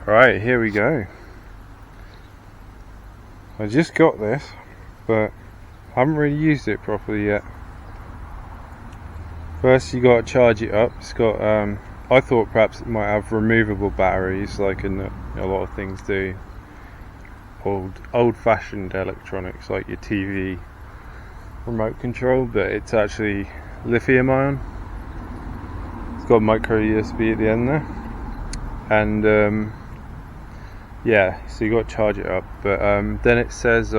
Right, here we go. I just got this, but I haven't really used it properly yet. First you got to charge it up. It's got, I thought perhaps it might have removable batteries like a lot of things do. Old-fashioned electronics like your TV remote control, but it's actually lithium ion. It's got micro USB at the end there, and yeah, so you got to charge it up, but then it says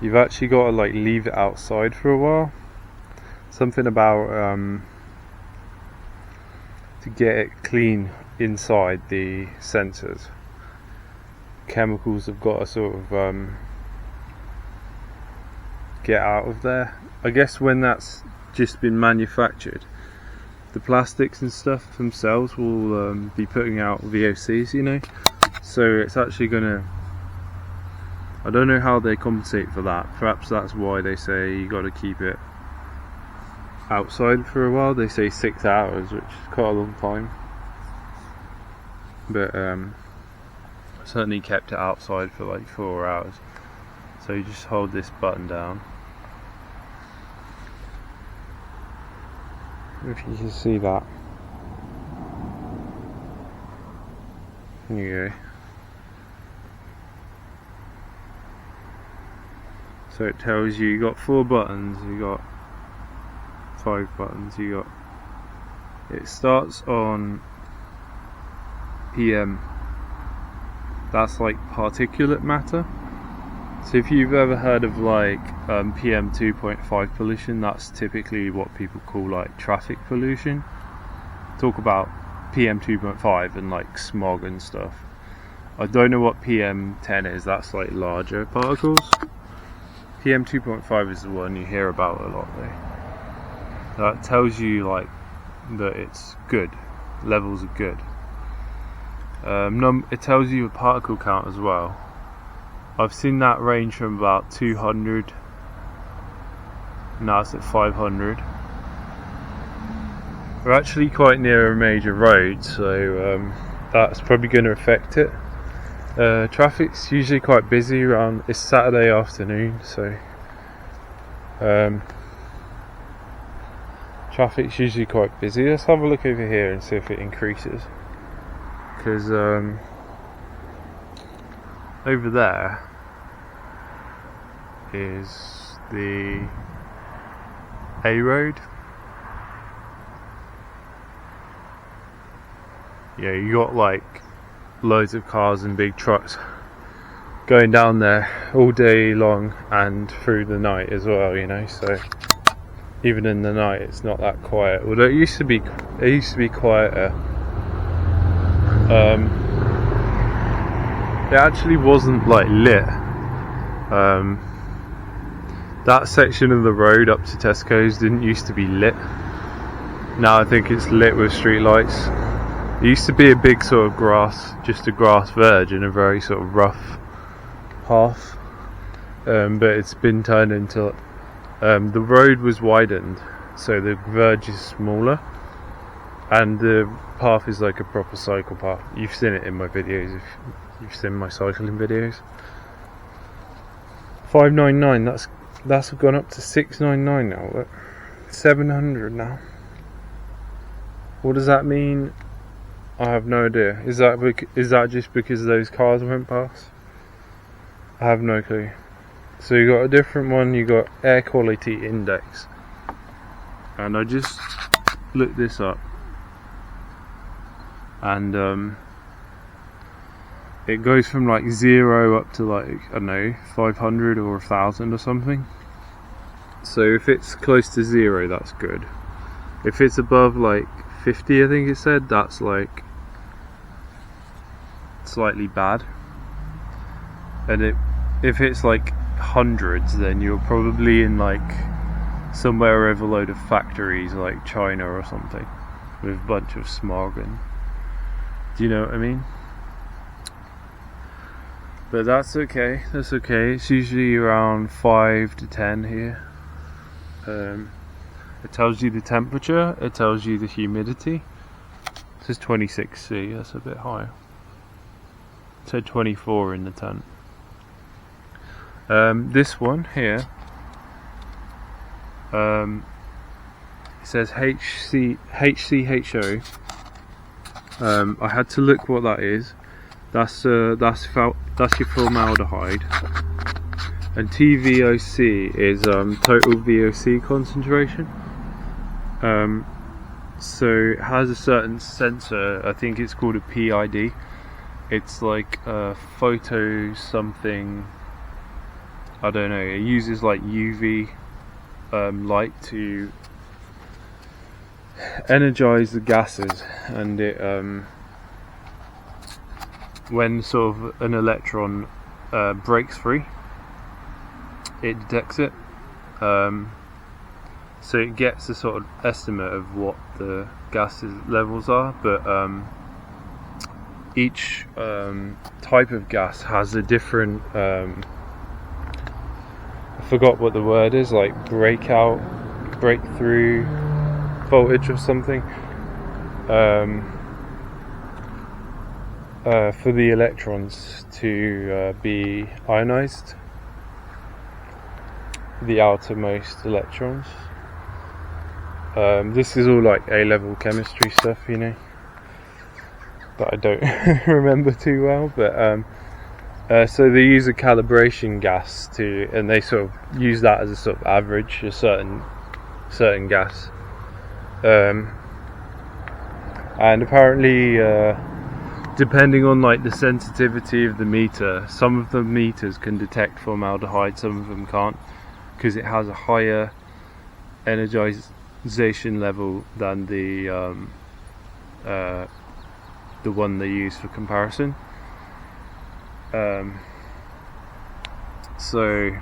you've actually got to like leave it outside for a while. Something about to get it clean inside the sensors. Chemicals have got to sort of get out of there. I guess when that's just been manufactured, the plastics and stuff themselves will be putting out VOCs, you know. So it's actually gonna, I don't know how they compensate for that. Perhaps that's why they say you got to keep it outside for a while. They say 6 hours, which is quite a long time, but certainly kept it outside for like 4 hours. So you just hold this button down, if you can see that. There you go. So it tells you got 4 buttons, you got 5 buttons, you got, it starts on PM. That's like particulate matter. So if you've ever heard of like PM 2.5 pollution, that's typically what people call like traffic pollution. Talk about PM 2.5 and like smog and stuff. I don't know what PM 10 is, that's like larger particles. PM 2.5 is the one you hear about a lot though. That tells you like that it's good, levels are good. It tells you a particle count as well. I've seen that range from about 200, now it's at 500. We're actually quite near a major road, so that's probably going to affect it. Traffic's usually quite busy around, it's Saturday afternoon, so traffic's usually quite busy. Let's have a look over here and see if it increases, because over there is the A road. Yeah, you got like loads of cars and big trucks going down there all day long and through the night as well, you know, so even in the night it's not that quiet, although it used to be quieter. It actually wasn't like lit. That section of the road up to Tesco's didn't used to be lit. Now I think it's lit with street lights. It used to be a big sort of grass, just a grass verge and a very sort of rough path, but it's been turned into, the road was widened, so the verge is smaller, and the path is like a proper cycle path. You've seen it in my videos, if you've seen my cycling videos. 599, that's gone up to 699 now, look. 700 now. What does that mean? I have no idea. Is that just because those cars went past? I have no clue. So you got a different one, you got air quality index, and I just looked this up, and it goes from like 0 up to like, I don't know, 500 or 1000 or something. So if it's close to 0, that's good. If it's above like 50, I think it said, that's like slightly bad. And if it's like hundreds, then you're probably in like somewhere over a load of factories like China or something with a bunch of smog, and do you know what I mean? But that's okay, It's usually around 5 to 10 here. It tells you the temperature, it tells you the humidity. It says 26°, that's a bit higher. It said 24 in the tent. This one here, it says HCHO. I had to look what that is. That's your formaldehyde. And TVOC is total VOC concentration. So it has a certain sensor, I think it's called a PID. It's like a photo something, I don't know, it uses like UV light to energize the gases, and it when sort of an electron breaks free, it detects it, so it gets a sort of estimate of what the gas levels are, but each type of gas has a different I forgot what the word is, like breakthrough voltage or something, for the electrons to be ionized, the outermost electrons. This is all like A-level chemistry stuff, you know, that I don't remember too well, but so they use a calibration gas and they sort of use that as a sort of average, a certain gas, and apparently depending on like the sensitivity of the meter, some of the meters can detect formaldehyde, some of them can't, because it has a higher energization level than the one they use for comparison. So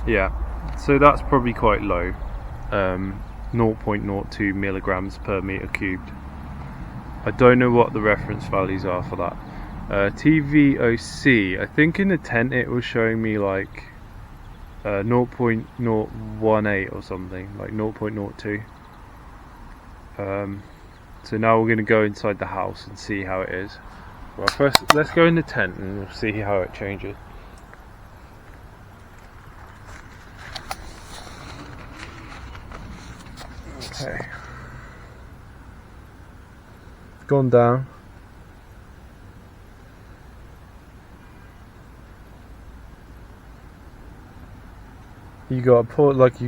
yeah, so that's probably quite low, 0.02 milligrams per meter cubed. I don't know what the reference values are for that. TVOC, I think in the tent it was showing me like 0.018 or something, like 0.02. So now we're going to go inside the house and see how it is. Well, first let's go in the tent and we'll see how it changes. Okay. It's gone down. You got a pause, like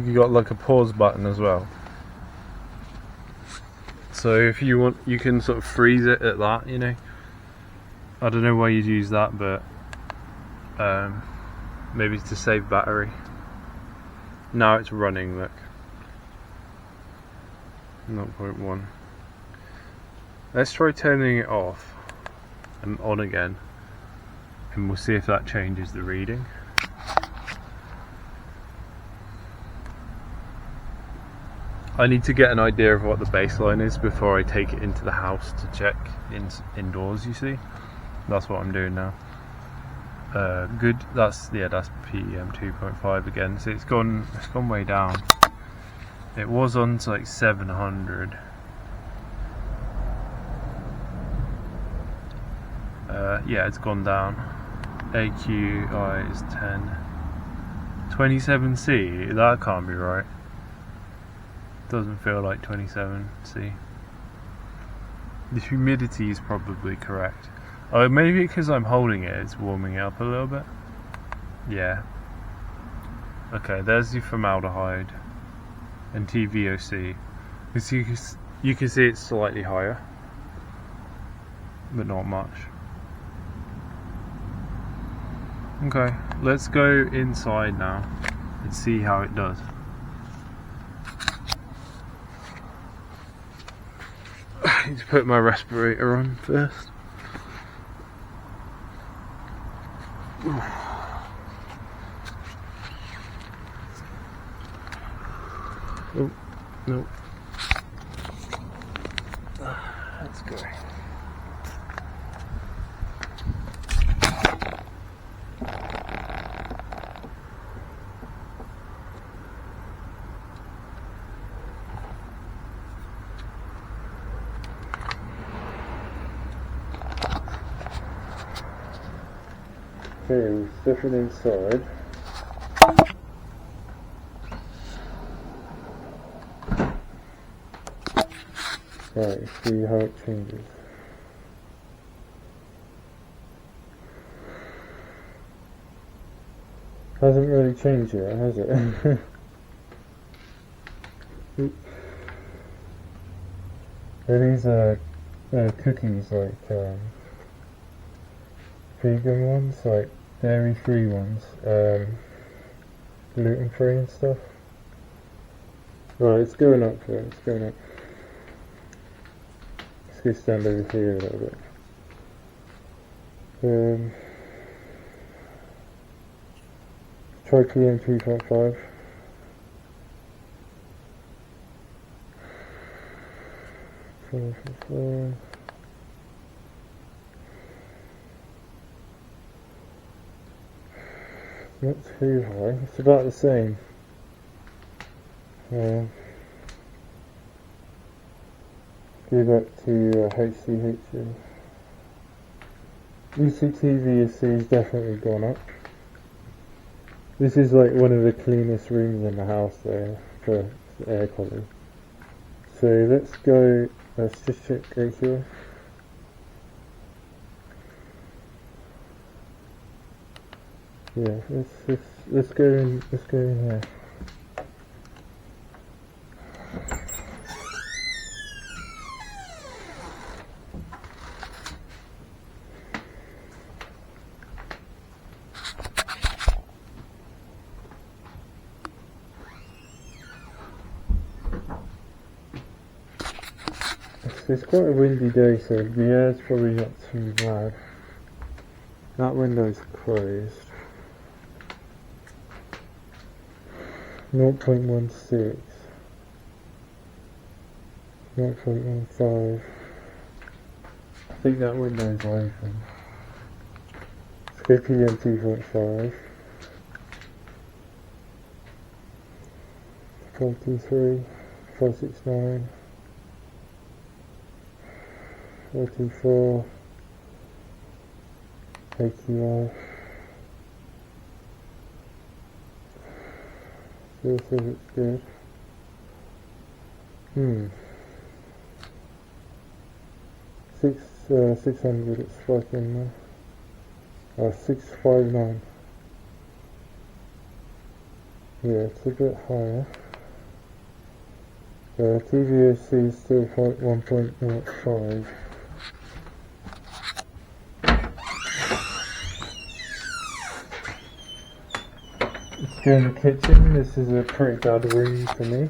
a pause button as well. So if you want, you can sort of freeze it at that, you know. I don't know why you'd use that, but maybe to save battery. Now it's running, look. 0.1. Let's try turning it off and on again, and we'll see if that changes the reading. I need to get an idea of what the baseline is before I take it into the house to check indoors, you see. That's what I'm doing now. Good, that's PM 2.5 again. So it's gone way down. It was on to like 700. Yeah, it's gone down. AQI is 10. 27C, that can't be right. Doesn't feel like 27C. The humidity is probably correct. Oh, maybe because I'm holding it, it's warming it up a little bit. Yeah. Okay, there's the formaldehyde and TVOC. You can see it's slightly higher, but not much. Okay, let's go inside now and see how it does. I need to put my respirator on first. Oh, no. Let's go. Okay, we'll stuff it inside. Right, see how it changes. Hasn't really changed yet, has it? These are cookies, like vegan ones, like dairy-free ones, gluten-free and stuff. Right, it's going up here, it's going up. Let's go stand over here a little bit. Try PM 2.5. Not too high, it's about the same. Go back to HCH. ECTVSC has definitely gone up. This is like one of the cleanest rooms in the house there for air quality. So let's just check right here. Yeah, let's go in here. It's quite a windy day, so the air's probably not too bad. That window's closed. 0.16, 0.15. I think that window's open. Let's go PM 2.5. 43, 569. 44, 81. Still says it's good. 600, it's fucking 659. Yeah, it's a bit higher. TVOC is still 1.05. Let's go in the kitchen. This is a pretty bad room for me.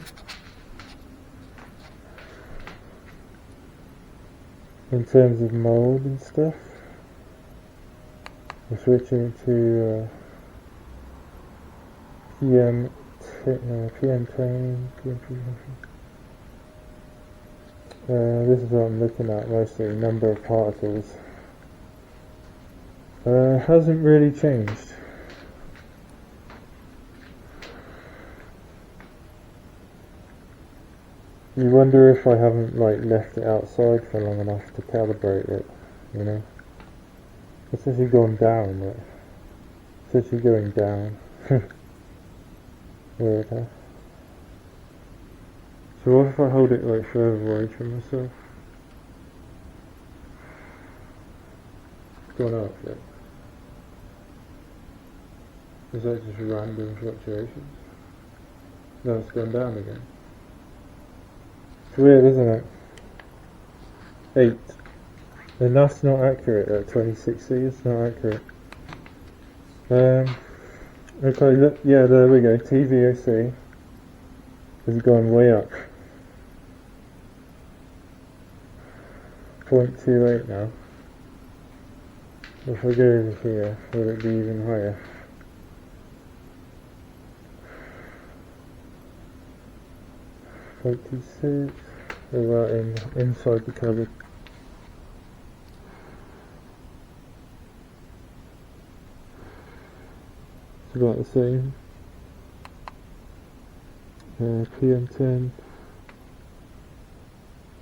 In terms of mold and stuff. I'm switching to PM 10, PM 10. This is what I'm looking at mostly, number of particles. Hasn't really changed. You wonder if I haven't left it outside for long enough to calibrate it, you know. It's actually gone down, but it's actually going down. Weird, huh? So what if I hold it further away from myself? It's gone up, yeah. Is that just random fluctuations? No, it's gone down again. It's weird, isn't it? 8. And that's not accurate at 2060, it's not accurate. Okay, look, yeah, there we go. TVOC has gone way up. 0.28 now. If I go over here, will it be even higher? .26. About inside the cupboard. It's about the same. PM10.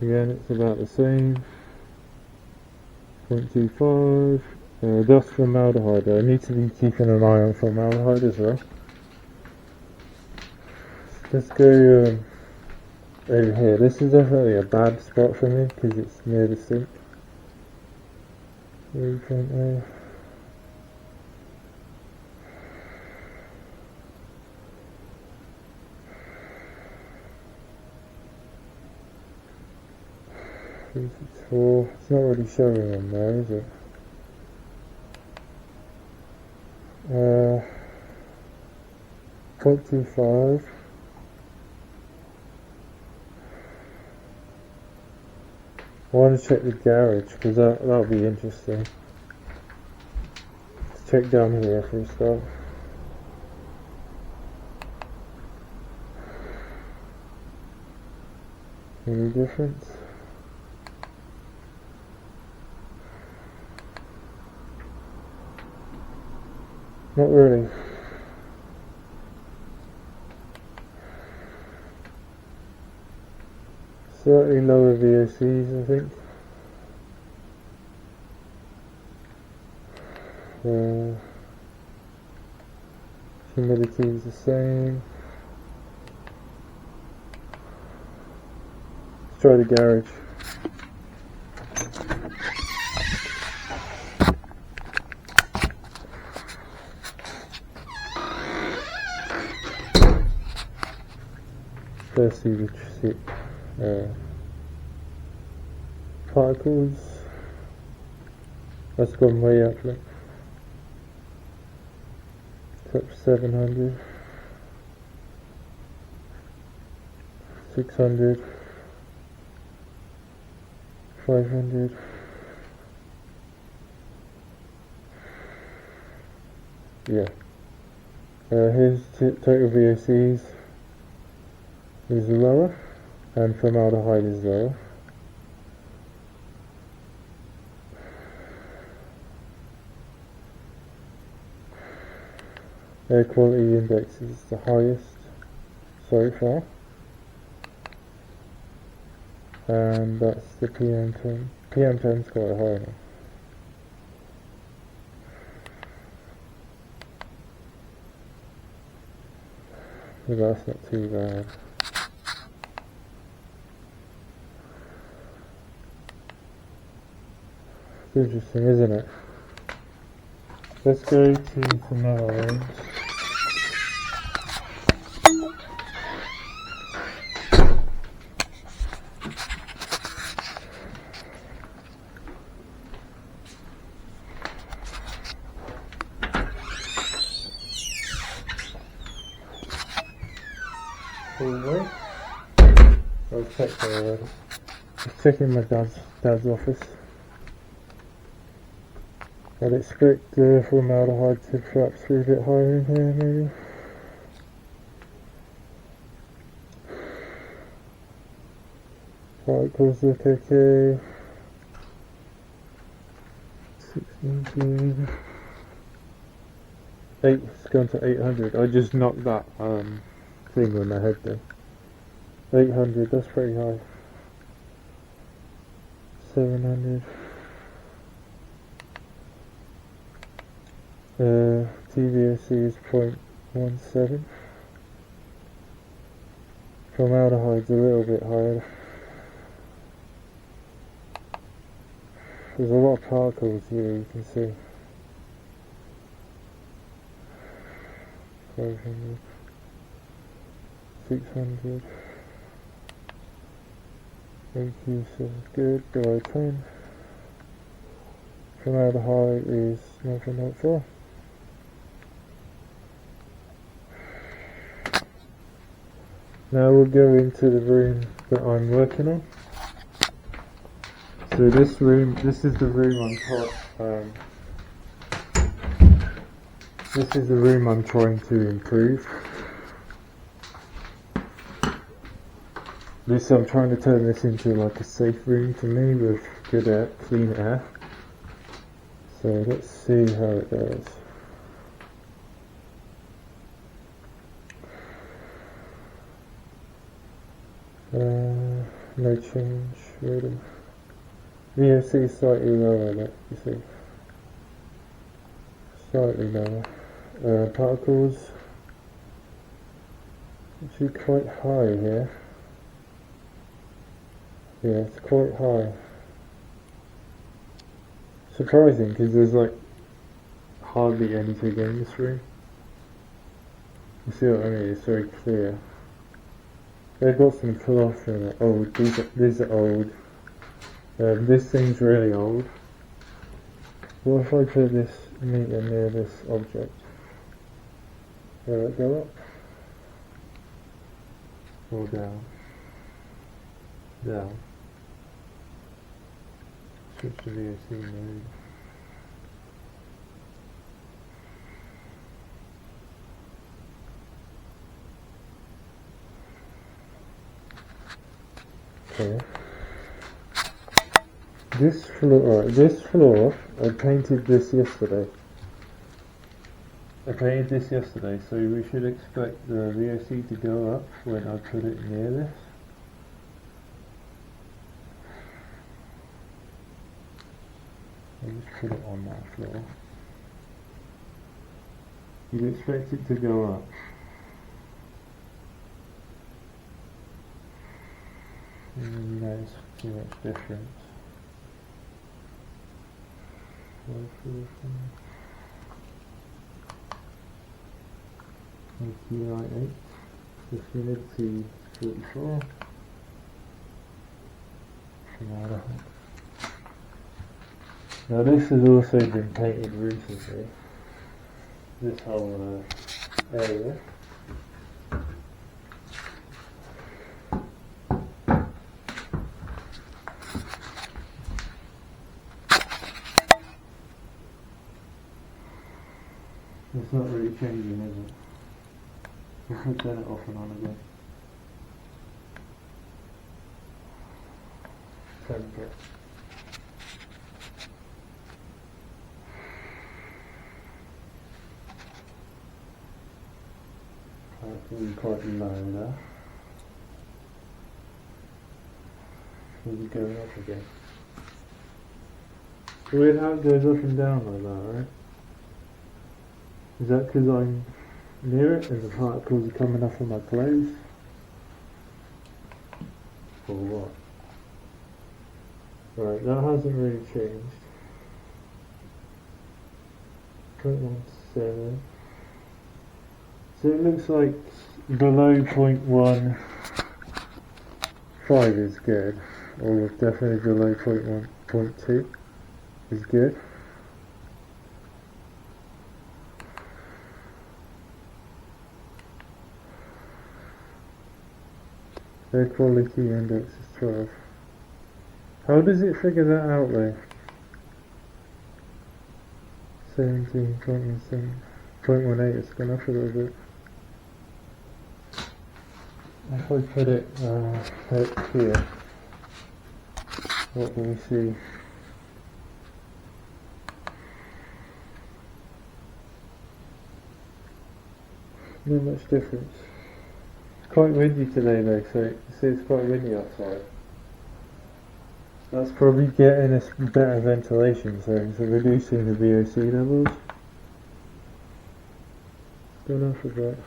Again, it's about the same. 0.25. That's formaldehyde. I need to be keeping an eye on formaldehyde as well. Let's go over here. This is definitely a bad spot for me because it's near the sink. 3.0. It's not really showing on there, is it? 0.25. I want to check the garage because that'll be interesting. Let's check down here for a start. Any difference? Not really. Slightly lower VOCs, I think. Humidity is the same. Let's try the garage. First see the particles. That's gone way up, look. Top 700, 600, 500. Yeah. Here's total VOCs is lower, and formaldehyde is lower. Air quality index is the highest so far, and that's the PM10. PM10's quite high now. But that's not too bad. It's interesting, isn't it? Let's go to formaldehyde. I've checked that already. Just checking my dad's office. I'd expect formaldehyde to perhaps be a bit higher in here, maybe. Particles look okay. 600. It's gone to 800. I just knocked that thing on my head there. 800, that's pretty high. 700. TVOC is 0.17. Formaldehyde's a little bit higher. There's a lot of particles here, you can see. 500. 600. AQ says good, below 10. Formaldehyde is 0.04. Now we'll go into the room that I'm working on. So this is the room this is the room I'm trying to improve. I'm trying to turn this into like a safe room for me with good air, clean air. So let's see how it goes. No change really. VOC is slightly lower, look, you see. slightly lower. Particles actually quite high here. Yeah, it's quite high. Surprising, because there's like hardly anything in this room. You see what I mean? It's very clear. They've got some cloth in it. Oh, these are old. This thing's really old. What if I put this meter near this object? Will it go up? Or down? Down. Switch to VOC mode. Okay. This floor, I painted this yesterday. So we should expect the VOC to go up when I put it near this. I'll just put it on that floor. You'd expect it to go up. And you notice too much difference. 8, this humidity 44. Now this has also been painted recently, this whole area. It's not really changing, is it? We could turn it off and on again. Temper. That's quite low there. Maybe going up again. It's weird how it goes up and down like that, right? Is that because I'm near it and the particles are coming off of my clothes? Or what? Right, that hasn't really changed. 0.17. So it looks like below 0.15 is good, or definitely below 0.2 is good. Air quality index is 12. How does it figure that out though? 17.17. 0.18, it's gone up a little bit. If I put it here, what do we see? Not much difference. It's quite windy today though, so you see it's quite windy outside. That's probably getting us better ventilation, so reducing the VOC levels. It's gone up a bit.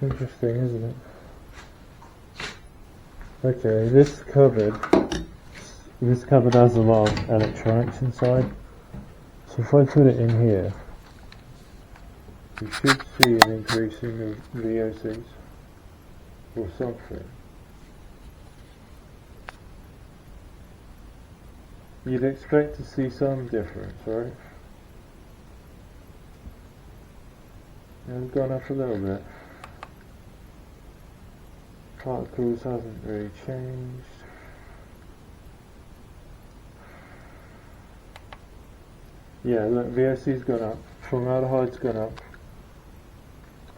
Interesting, isn't it? Okay, this cupboard has a lot of electronics inside. So if I put it in here, you should see an increasing of VOCs or something. You'd expect to see some difference, right? And it's gone up a little bit. Particles hasn't really changed. Yeah, look, VOC's gone up. Formaldehyde's gone up.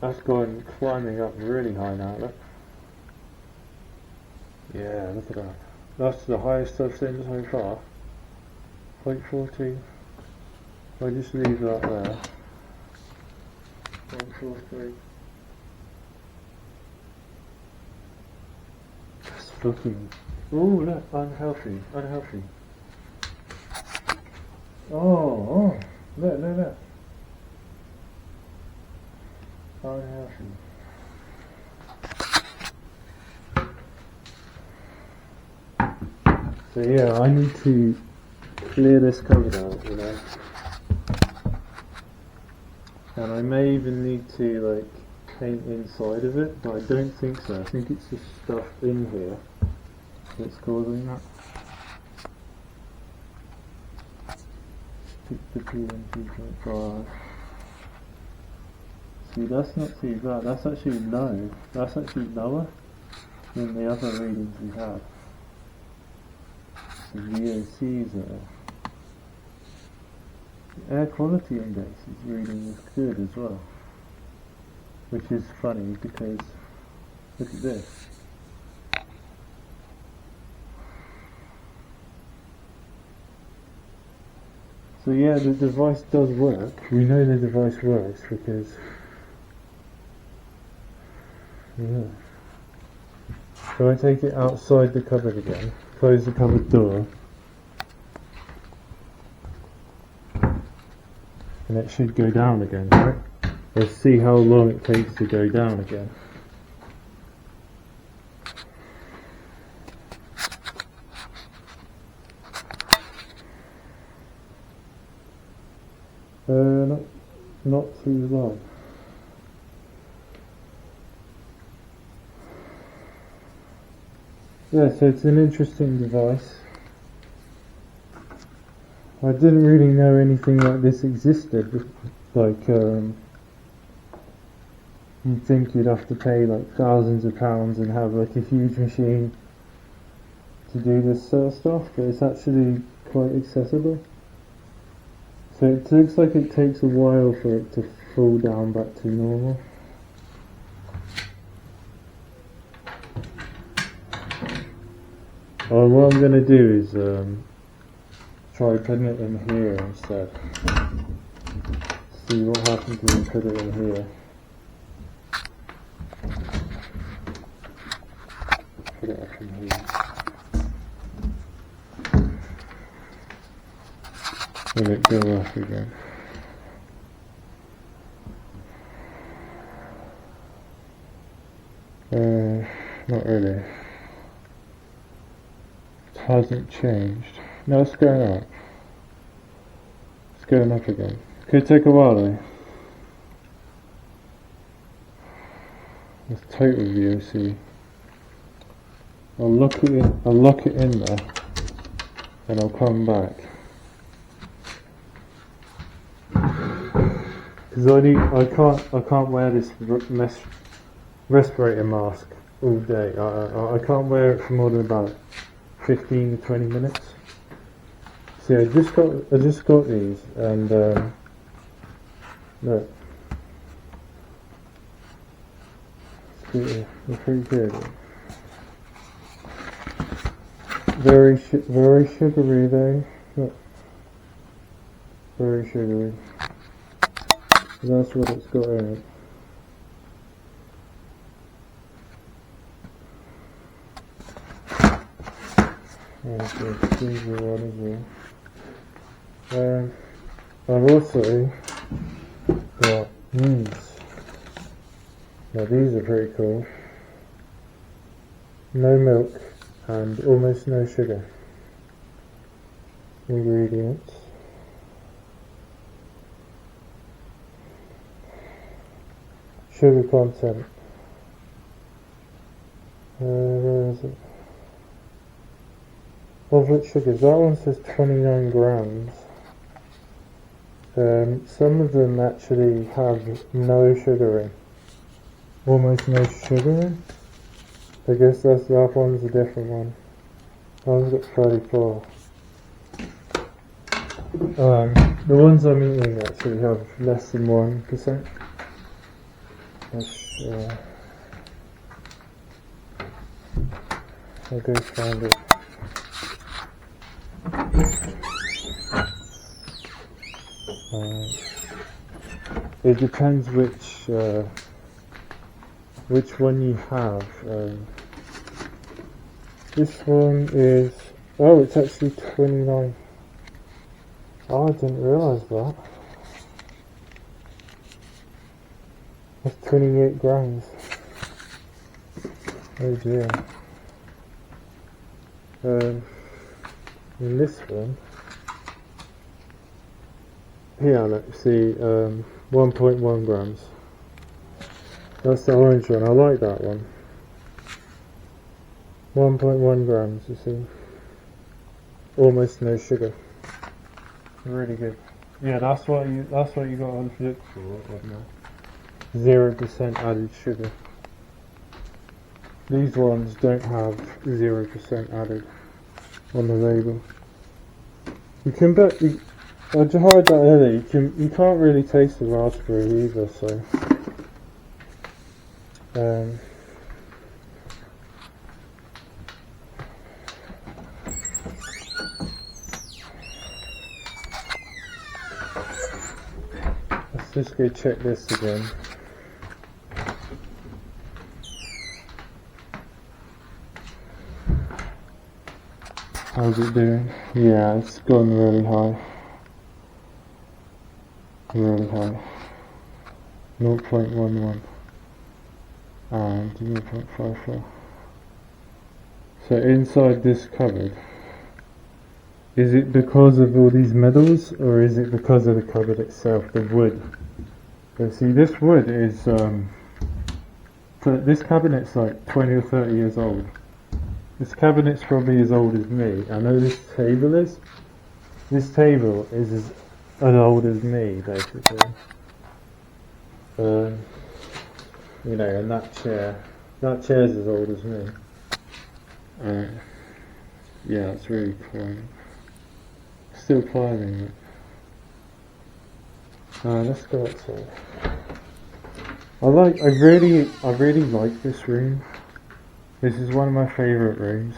That's gone climbing up really high now, look. Yeah, look at that. That's the highest I've seen so far. 0.42. I just leave that there. 0.43. That's fucking. Ooh, look, unhealthy. Oh, Look, look, look. Oh, yeah. So yeah, I need to clear this cupboard out, you know. And I may even need to like paint inside of it, but I don't think so. I think it's just stuff in here that's causing that. Pick the PM2.5. See, that's not too bad. That's actually low. That's actually lower than the other readings we have. The VOCs are. The air quality index is reading is good as well. Which is funny because look at this. So yeah, the device does work. We know the device works because yeah. So I take it outside the cupboard again, close the cupboard door, and it should go down again, right? Let's see how long it takes to go down again. Not too long. Yeah, so it's an interesting device. I didn't really know anything like this existed. Like, you'd think you'd have to pay like thousands of pounds and have like a huge machine to do this sort of stuff, but it's actually quite accessible. So it looks like it takes a while for it to fall down back to normal. What I'm going to do is try putting it in here instead. See what happens when we put it in here. Put it up in here. Will it go off again? Not really. It hasn't changed. No, it's going up. It's going up again. Could take a while though. It's total VOC. I'll lock it in there, and I'll come back. Because I can't wear this respirator mask all day. I can't wear it for more than about 15 to 20 minutes. So I just got these, and look, they're pretty good. Very sugary though. Look, very sugary. That's what it's got in it. There's the freezer one as well. I've also got these. Now these are pretty cool. No milk and almost no sugar. Ingredients. Sugar content. Where is it? Omelette sugars. That one says 29 grams. Some of them actually have no sugar in. Almost no sugar in. I guess that one's a different one. That one's got 34. The ones I'm eating actually have less than 1%. I'll go find it. It depends which one you have. This one is, oh, it's actually 29. Oh, I didn't realise that. That's 28 grams. Oh dear. In this one, here let's see, 1.1 grams. That's the orange one, I like that one. 1.1 grams, you see. Almost no sugar. Really good. Yeah, that's what you got on look for, 0% added sugar. These ones don't have 0% added on the label. You can bet. I just heard that earlier. You can't really taste the raspberry either. So, let's just go check this again. How's it doing? Yeah, it's gone really high. Really high. 0.11 and 0.54. So inside this cupboard, is it because of all these medals or is it because of the cupboard itself, the wood? So see, this wood is, so this cabinet's like 20 or 30 years old. This cabinet's probably as old as me. I know this table is. This table is as old as me, basically. You know, and that chair's as old as me. Yeah, it's really climbing. Still climbing it. Let's go outside. I really like this room. This is one of my favourite rooms.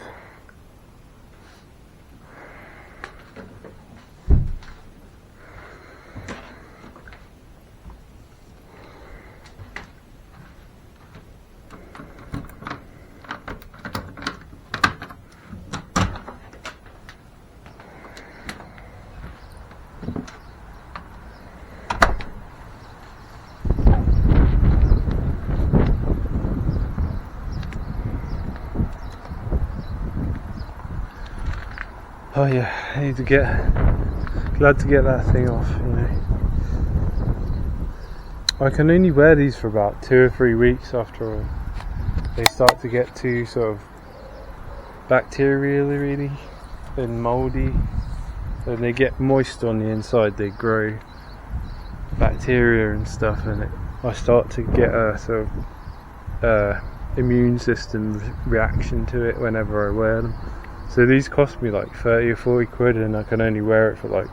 Oh yeah, I need to glad to get that thing off, you know. I can only wear these for about 2 or 3 weeks after they start to get too sort of bacterial really and mouldy. When they get moist on the inside, they grow bacteria and stuff, and I start to get a sort of immune system reaction to it whenever I wear them. So these cost me like 30 or 40 quid and I can only wear it for like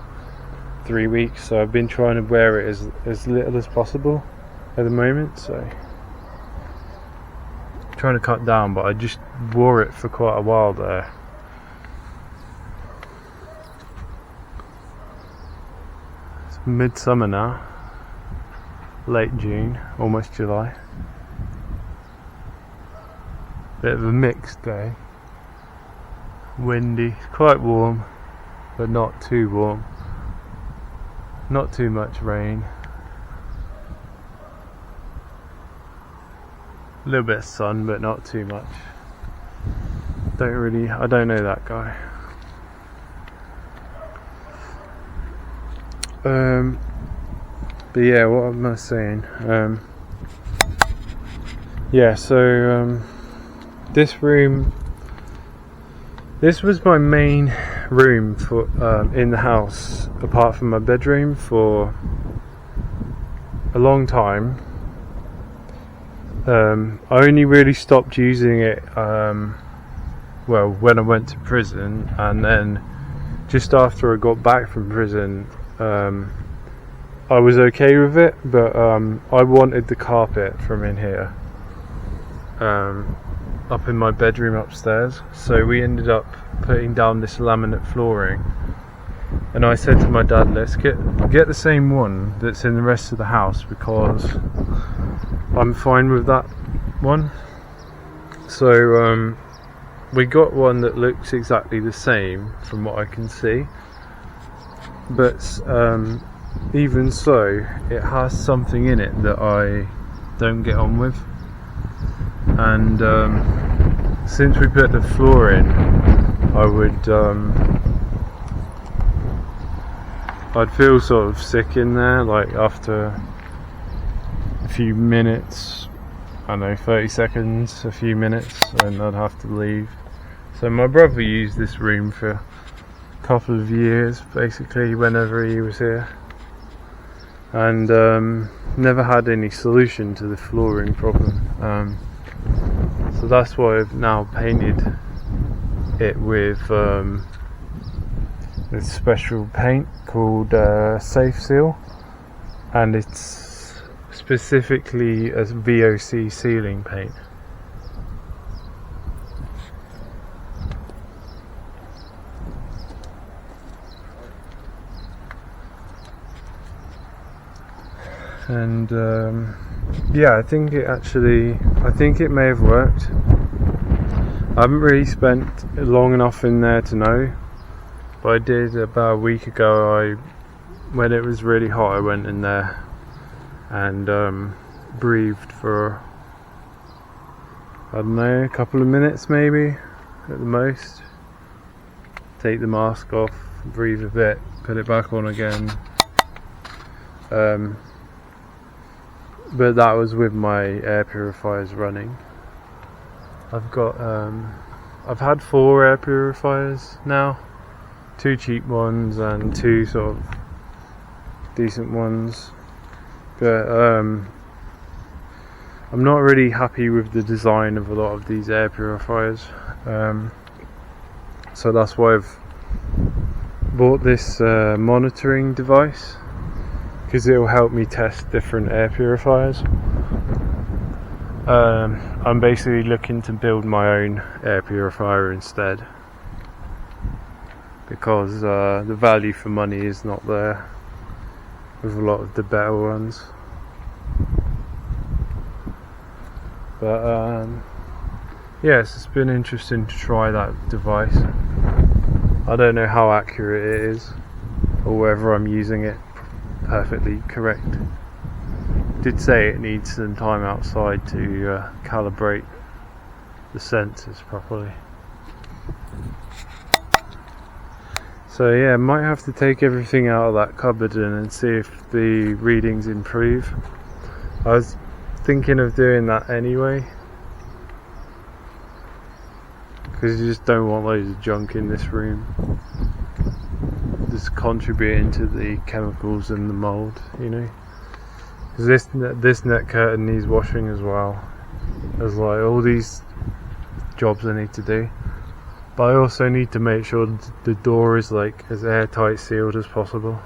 3 weeks, so I've been trying to wear it as little as possible at the moment, so I'm trying to cut down, but I just wore it for quite a while there. It's midsummer now, late June, almost July. Bit of a mixed day. Windy, quite warm, but not too warm. Not too much rain. A little bit of sun, but not too much. I don't know that guy. But yeah, what am I saying? Yeah, so this room. This was my main room for in the house, apart from my bedroom, for a long time. I only really stopped using it well, when I went to prison, and then just after I got back from prison, I was okay with it, but I wanted the carpet from in here. Up in my bedroom upstairs, so we ended up putting down this laminate flooring, and I said to my dad, let's get the same one that's in the rest of the house, because I'm fine with that one. So we got one that looks exactly the same from what I can see, but even so, it has something in it that don't get on with. And since we put the floor in, I'd feel sort of sick in there, like after a few minutes, I don't know, 30 seconds, a few minutes, and I'd have to leave. So my brother used this room for a couple of years, basically, whenever he was here, and never had any solution to the flooring problem. So that's why I've now painted it with this special paint called Safe Seal, and it's specifically a VOC sealing paint. And yeah, I think it may have worked. I haven't really spent long enough in there to know, but I did about a week ago. When it was really hot, I went in there and breathed for, I don't know, a couple of minutes maybe at the most. Take the mask off, breathe a bit, put it back on again. But that was with my air purifiers running. I've had 4 air purifiers now, 2 cheap ones and 2 sort of decent ones, but I'm not really happy with the design of a lot of these air purifiers, so that's why I've bought this monitoring device, because it will help me test different air purifiers. I'm basically looking to build my own air purifier instead, because the value for money is not there with a lot of the better ones. But yes, it's been interesting to try that device. I don't know how accurate it is, or whether I'm using it perfectly correct. Did say it needs some time outside to calibrate the sensors properly. So yeah, might have to take everything out of that cupboard and see if the readings improve. I was thinking of doing that anyway, because you just don't want loads of junk in this room, just contributing to the chemicals and the mould, you know. Because this net curtain needs washing as well. There's like all these jobs I need to do, but I also need to make sure the door is like as airtight sealed as possible.